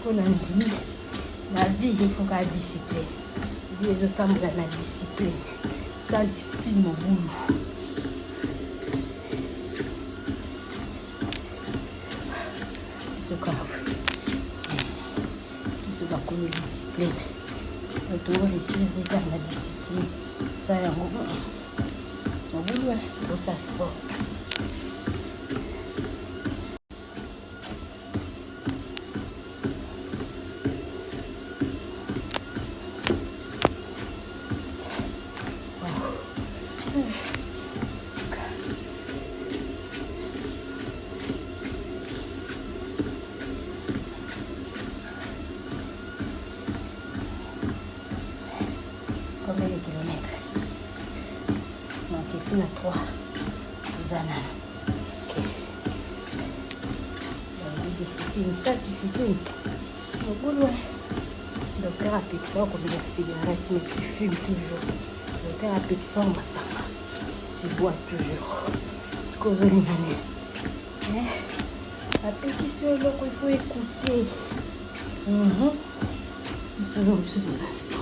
qu'on a dit, la vie, il faut qu'à discipline. Les autres ont la discipline. Sans discipline, mon boulot. Ce qu'on va connaître la discipline. On doit essayer de faire la discipline. Ça, mon boulot, pour ça sport. Combien de kilomètres? Donc, il y a 3. Tout ok. Discipline, ça, discipline. Au boulot, docteur a piqué ça comme la cigarette, mais tu fumes toujours. Docteur a piqué ça, on va savoir. Tu bois toujours. C'est ce qu'on veut dire. La piqué sur l'eau, il faut écouter. Il se lance sur nos instants.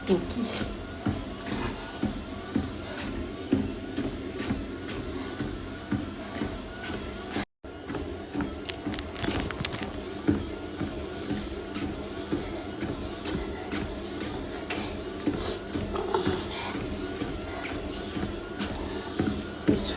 Toki. Isso.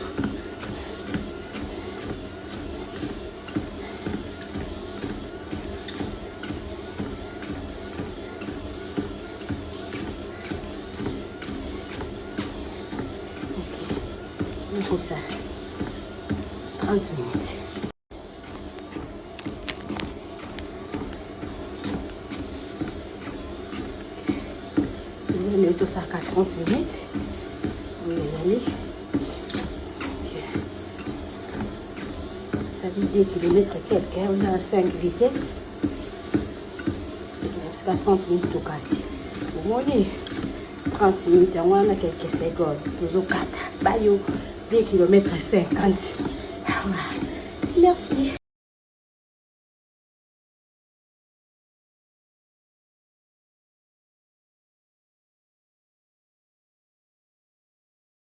Comme ça, 30 minutes. Je vais mettre tout ça à 30 minutes. Vous les allez. Ça fait 2 km quelques. On a 5 vitesses. Jusqu'à 30 minutes au 4. Vous voyez, 30 minutes, on a quelques secondes. Toujours 4. 2 km 50. Merci.